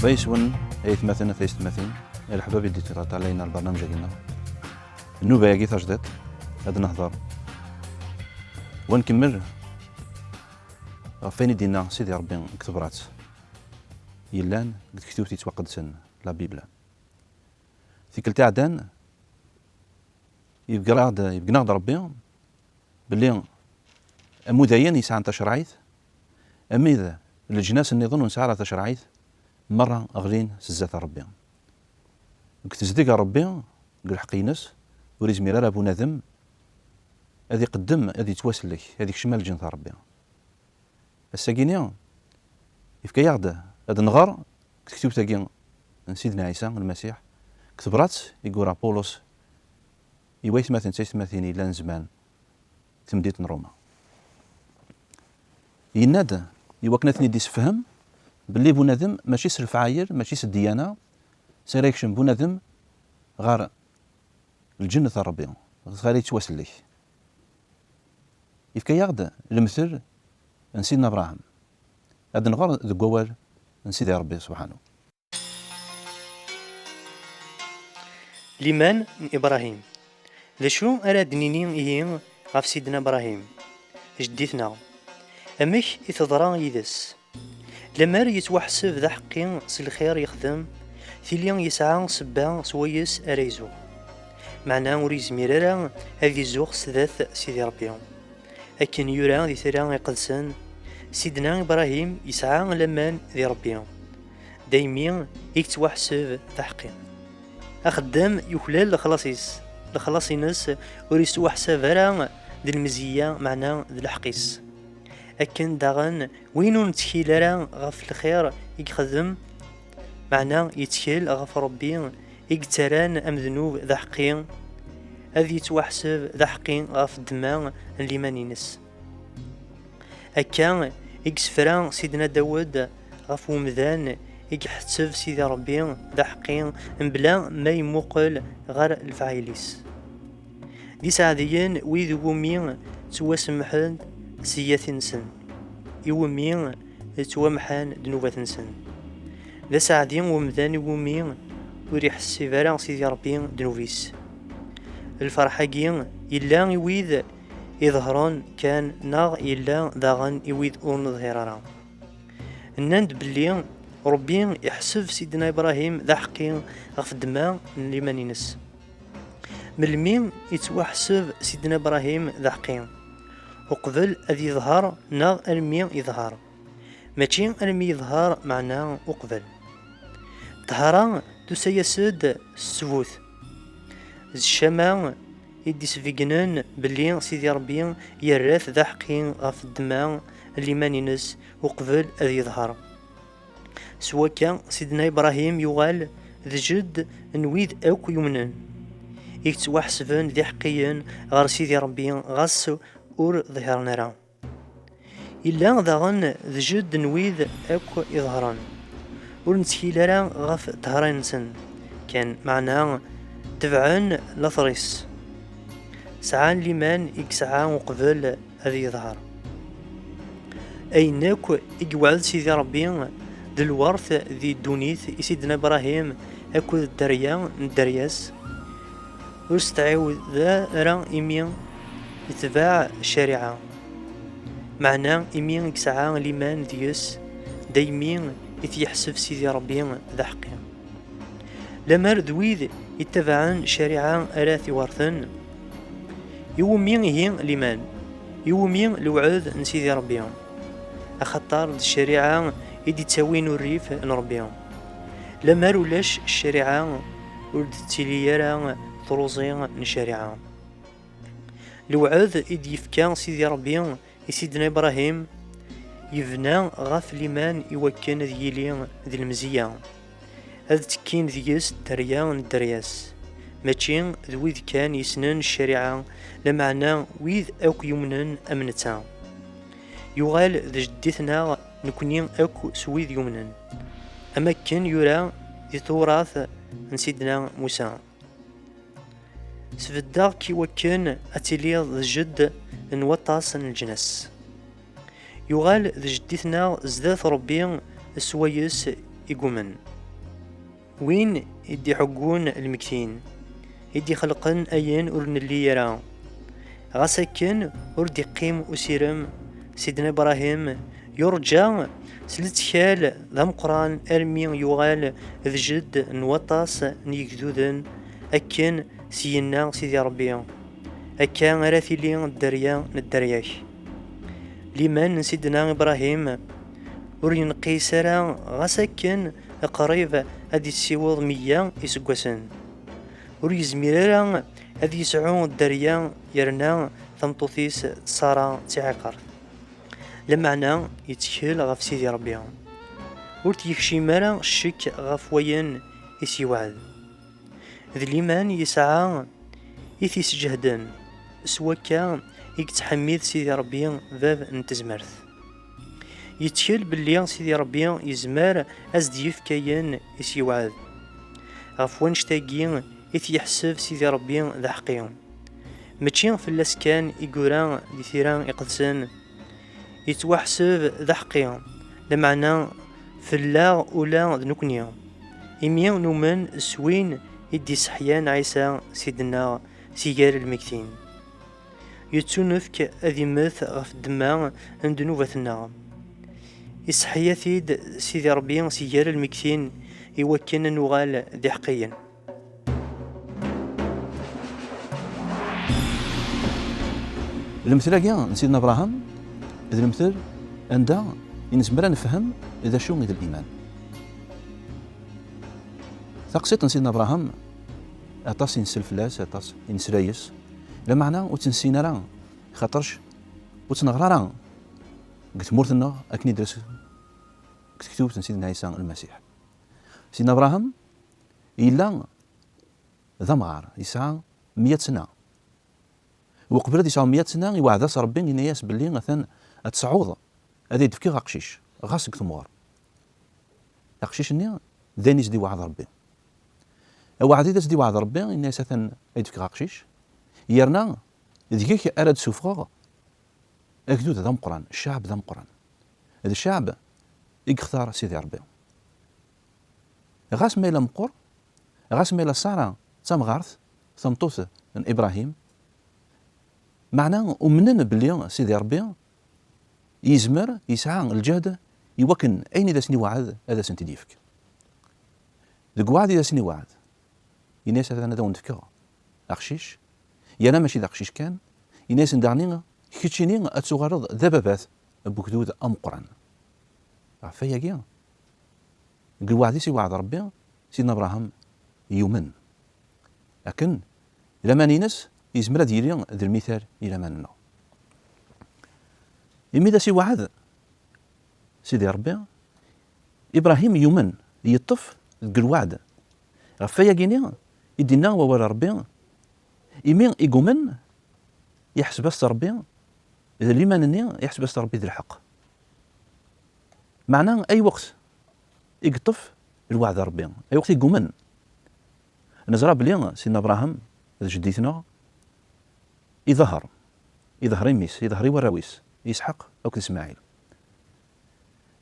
فايسون ايثمثن ثيستمثين الحباب يدي تطلع علينا البرنامج ديالنا النوبه ياكي تجديد هاد نهضر ونكمل فين دينا سيدي ربي كتبرات يلان قد كتبتي توقد سن لا بيبل ثيكل تاع دان يبقى ناض ربي باللي مدين يسعى تشرعيث اما اذا الجناس اللي يظنوا نسعى تشرعيث مره اغلين سزات ربي كتزدق ربي قال حقينس وريز ميرا بنادم هذه قدم هذه تواسلك هذيك شمال جنة ربي الساكينيا يفكا يغدا هذا النغار كتكتب تاكي سيدنا عيسى المسيح كتبرات يقول بولس يويت مثلا تيثمثيني لان زمان تمديت روما ينادى يوكنتني ديس فهم باللي بنادم ماشي سلف عاير ماشي سديانه سيريكشن بنادم غار الجنة ربي غير يتواصل ليه يفكا يغدا المثل نسيدنا ابراهيم هذا نغار ذو قوال نسيدي ربي سبحانه. لمن ابراهيم ذا شو اراد نيني ايه غاف سيدنا ابراهيم جديتنا امك يتضرى يدس لما يتوحسب ذا حقي سي الخير يخدم ثيليان يسعى سبا سويس اريزو معنا وريز ميرارا هذه الزوغ سداث سيدي ربي أكن يورا ذي ثرا يقدسن سيدنا إبراهيم يسعى لمان ذي ربي دايمين يكتوحسب ذا حقي أخدام يخلال لخلاص ناس وريس وحساب راه ذي المزية معنا ذي الحقيس أكن داغن وينو نتخيل راه غف الخير يخدم معنا يتخيل غف ربي يقتران أم ذنوب ذا حقي هذي يتوحسب ذا حقي غاف الدماء اللي مانينس أكا يكسفران سيدنا داود غاف ومذان يحتسب سيدي ربي ذا حقي بلا ما يموقل غير الفعيليس دي سعديين ويذ ومين تواسمحن سيات نسن يومين توامحان دنوبات نسن ذا سعدين ومذان ومين وريح السيفارا سيدي ربي دنوفيس الفرحاقين يلا يويذ يظهرون كان ناغ يلا داغن يويذ اون ظهيرارا الناند بلي ربي يحسب سيدنا ابراهيم ذا حقي غف الدماء اللي مانينس ملمين يتوحسب سيدنا ابراهيم ذا حقي وقبل اذ يظهر ناغ المي يظهر ماشي المي يظهر معناه وقبل طهرا تسيسد السبوث الشمع يدي سفيقنن بلي سيدي ربي يرث ذا حقي غف الدماء اللي مانينس وقبل اذ يظهر سوا كان سيدنا ابراهيم يغال ذا جد نويد اوك يمنن يكتوحسبن ذي حقيا غير سيدي ربي غاس اور ظهرنا راه إلا ذاغن ذا جد نويد اوك يظهرن ونتكيل راه غف ظهرين سن كان معناه تبعن لثريس سعان لمن يكسعى وقبل هذي يظهر أيناك يقعد سيدي ربي ذي الورث ذي الدونيث سيدنا إبراهيم أكو الدرياس واستعيو ذا راه إمين يتباع الشريعة معناه إمين يكسعى لمن ديس دايمين يتيحسب سيدي ربي ذا حقي لمر ذويذ يتبعن شريعة أراثي ورثن يومين هي لمن يومين لوعد نسيدي ربيهم أخطار الشريعة يدي تساوين الريف نربيهم لما رولاش الشريعة ولد تيليارا طروزين الشريعة لوعد يدي يفكا سيدي ربيهم يسيدنا إبراهيم يبنى غاف لمن يوكن ذيلي ذي المزية هذا تكين ذيس درياس ماشي ذويذ كان يسنن الشريعة لمعنى ويذ اوك يمنن امنتا يغال ذا جديتنا نكونين اوك سويذ يمنن اما كان يرى ذي توراث نسيدنا موسى سفدا كي وكان اتيلي ذا جد نوطاس الجنس يغال ذا جديتنا زداث ربي السويس يقومن وين يدي حقون المكتين يدي خلقن أين ورن اللي يرى غاسكن ورد يقيم أسيرم سيدنا إبراهيم يرجى سلت خال ذم قران أرمي يغال ذ جد نوطاس نيكذوذن أكن سينا سيدي ربي أكا راثيلي الدريا ندرياك لمن سيدنا إبراهيم ورين قيسرا غاسكن قريب هذه السيوض 100 يسقسن وريزميرا هذه يسعون الدريا يرنا ثمطوثيس سارة تعقر لمعنى يتكل غف سيدي ربي ورت يكشي مرا الشك غف وين يسيوعد ذي الإيمان يسعى يثيس جهدا سواكا يكتحميد سيدي ربي باب نتزمرث يتكل باللي سيدي ربي يزمار أزديف كيان يسيوعد غف وين شتاقين يحسب سيدي ربي ذا حقيهم ماشي في الاسكان يقولان دي ثيران يقدسن يتوحسب ذا حقيهم لمعنى في الله ولا ذنكنيا إميا نومن سوين يدي سحيان عيسى سيدنا سيجار المكتين يتسونفك أذي مث غف الدماء عند نوبتنا يسحيا ثيد سيدي ربي سيجار المكتين يوكن نغال ذي حقيا المثل كاع سيدنا ابراهيم هذا المثل عندها نزمر نفهم اذا شو مثل الايمان ثقسيت سيدنا ابراهيم اطاس ينسلفلاس اطاس ينسرايس لا معنى وتنسينا راه خاطرش وتنغرا راه قلت مورتنا اكني درس كتبت سيدنا عيسى المسيح سيدنا ابراهيم الا ذمغار يسعى 100 سنه وقبل هذه 100 سنه يوعد ربي الناس باللي مثلا تصعود هذا يدفكي غاقشيش غاسك ثمور غاقشيش ني ذاني دي وعد ربي وعد دي وعد ربي الناس مثلا يدفكي غاقشيش يرنا ديك اراد سوفغ اكدود ذا مقران الشعب ذا مقران هذا الشعب يختار سيدي ربي غاس ميلا مقر غاس ميلا ساره تمغارث ثمطوث من ابراهيم معناه ومنن بلي سيدي ربي يزمر يسعى الجهد يوكن اين اذا سني وعد هذا سنتي ديفك ذك وعد اذا سني وعد الناس هذا ذا ونفكر اخشيش يانا ماشي داقشيش كان الناس ندعني كيتشيني اتسوغرض ذبابات بوكدود ام قران عفايا كيا قال وعدي سي وعد ربي سيدنا ابراهيم يومن لكن لما نينس يزمر ديري ذا المثال الى مالنا إمي سي وعد سيدي ربي ابراهيم يومن يطف قال وعد غفايا كينيا يدينا وورا ربي إمي يقومن يحسب بس ربي اذا ليمانني يحسب بس ربي ذي الحق معناه اي وقت يقطف الوعد ربي اي وقت يقومن نزرى بلي سيدنا ابراهيم جديتنا يظهر يميس يظهر يوراويس يسحق او اسماعيل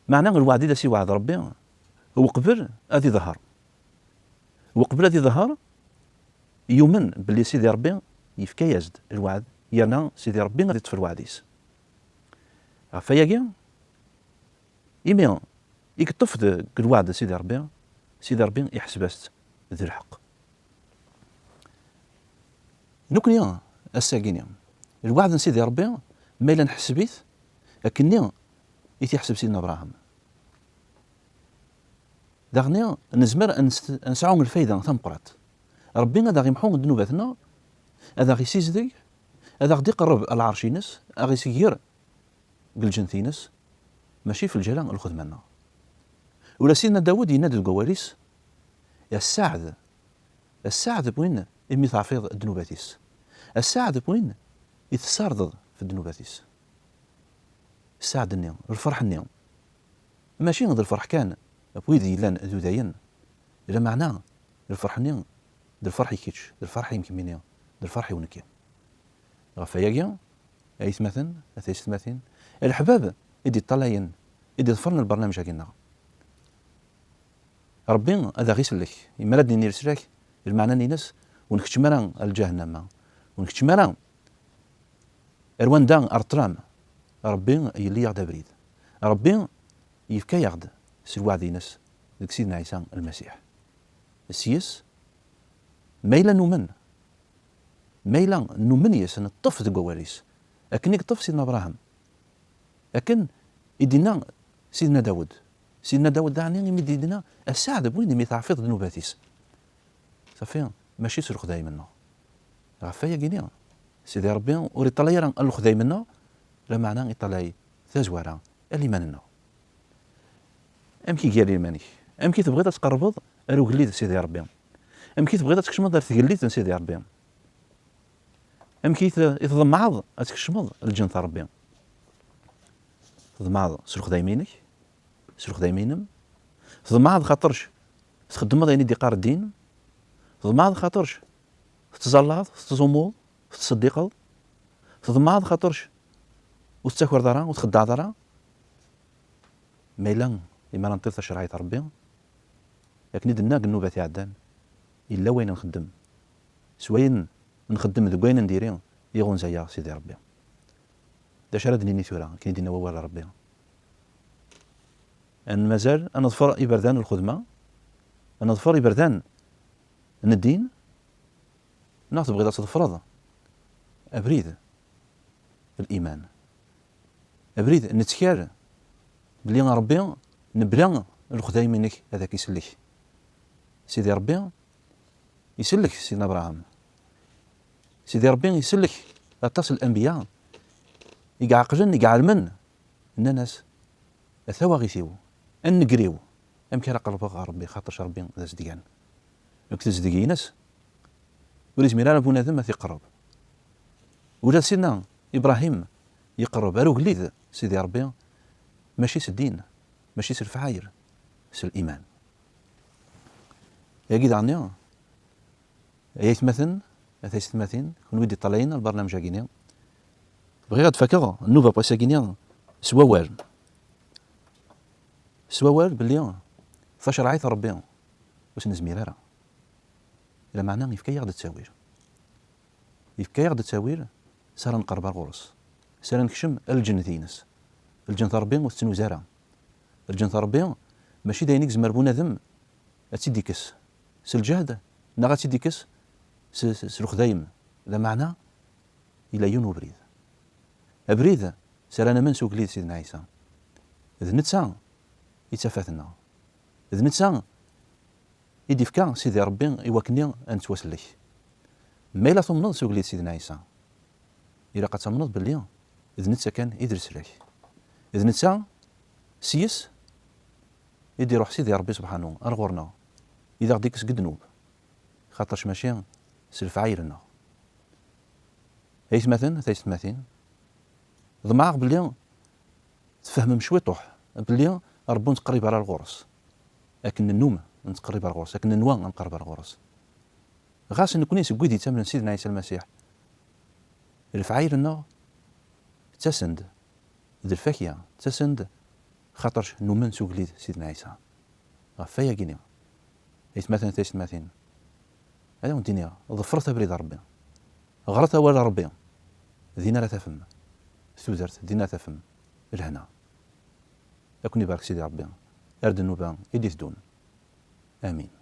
معناه الوعد اذا سي وعد ربي هو قبل هذه ظهر وقبل هذه ظهر يؤمن باللي سيدي ربي يفكا يزد الوعد يانا سيدي ربي غادي يطفي الوعديس عفايا كاع إمي يكطف الوعد سيدي ربي يحسبست ذي الحق نكني الساكيني الوعد سيدي ربي ما إلا نحسبيت لكني يتيحسب سيدنا ابراهيم داغني نزمر نسعو الفايده ثمقرات ربي غادا غيمحو ذنوباتنا هذا غيسيزدي هذا غادي يقرب العرش ينس غيسير بالجنثينس ماشي في الجلال الخدمنا ولا سيدنا داود ينادي القواريس يا السعد بوين امي تعفيض الذنوباتيس السعد بوين يتسارض في الذنوباتيس السعد النيم الفرح النيم ماشي غير الفرح كان بويدي لان ذوداين الا معناه الفرح النيم الفرح يكيتش الفرح يمكن منيا الفرح يونكيا غفايا ايث مثلا اثيث مثلا الحباب يدي طلاين يدي ضفرنا البرنامج هكذا ربي هذا غير سلك إما راد نير سلاك المعنى نينس ونكتشمرا الجهنم ونكتشمرا اروان ارترام ربي يلي يغدا بريد ربي يفكا يغد سلوع دينس ديك سيدنا عيسى المسيح السياس ميلا نومن ياس نطف ديك واريس لكن يطف سيدنا ابراهيم لكن يدينا سيدنا داود دعني يمدينا السعد بوين مي تعفيض ذنوباتيس صافي ماشي سر خداي منه غفايا كينيا سيدي ربي وري طلاي راه الخداي منه لا معنى يطلاي ثازوارا اللي مننا ام كي قال لي ماني ام كي تبغي تقربض راه قليت سيدي ربي ام كي تبغي تكشمض تقليت سيدي ربي ام كي تضمعض تكشمض الجن تاع ربي تضمعض سر خداي مينك سر خداي مينم تضمعض خاطرش تخدم يعني ديقار الدين تضمعض خاطرش تتزلط تزومو تصديقه تضمعض خاطرش وتستكبر دارا وتخدع دارا ميلان إما نطير شرعية ربي لكن درنا النوبة عدان إلا وين نخدم سوين نخدم ذوك وين نديري يغون زيا سيدي ربي داش راه دنيني ثورا كاين دينا ووال ربي أن مازال أنا ظفر إبردان الخدمة أنا ظفر إبردان الدين ناخذ بغيضة تفرض أبريد الإيمان أبريد نتكال بلي ربي نبلا الخداي منك هذاك يسلك سيدي ربي يسلك سيدنا ابراهيم سيدي ربي يسلك اتصل الانبياء يقعقلن يقعلمن ان ناس اثوا غيثيو ان نقريو ام كي قلب ربي خاطر ربي ذا زديان لو كنت زديكي ناس وليز ميرا بنادم ما تيقرب ولا سيدنا ابراهيم يقرب ارو قليد سيدي ربي ماشي سدين ماشي سر الفعاير سر الإيمان يا جيد عني يتمثل أثيثمثين كون ودي طالعين البرنامج كينيا بغي غاد فاكر النوفا باسا كينيا سواوال باللي فشرعيت ربي واش نزمير راه إلا معناه يفكا يغد التاويل يفكا يغد التاويل سار نقرب الغرس سار نكشم الجنتينس الجن ربي وستنوزارا الجن ربي ماشي داينيك زمر بنادم اتيديكس سالجهد نا غاتيديكس سلخدايم لا معنى الى يونو بريد ابريد سرانا من سوق ليد سيدنا عيسى اذ نتسا يتفاتنا اذ نتسا يدي فكا سيدي ربي يوكني ان توسلك ما الا تمنض سوق ليد سيدنا عيسى الا قد تمنض باللي اذ نتسا كان يدرس لك اذ نتسا سيس يدي يروح سيدي ربي سبحانه ارغورنا اذا غديكس قد نوب خاطرش ماشي سلف عايرنا هيثمثين ضمعك بلي تفهم مشويطوح بلي ربي نتقرب على الغرس لكن النوم نتقرب على الغرس لكن النوا نقرب على الغرس غاس نكوني سكويدي تمن سيدنا عيسى المسيح الفعايرنا تسند ذي الفاكية تسند خاطرش نومن سوق ليد سيدنا عيسى غفايا كينيا هيثمثين هذا هو الدنيا ظفرتها بريد ربي غرتها ولا ربي دينا لا تفهم ثوزرت دينا تفهم الهنا لكن يبارك سيدي ربي ارد النوبه يدي تدون امين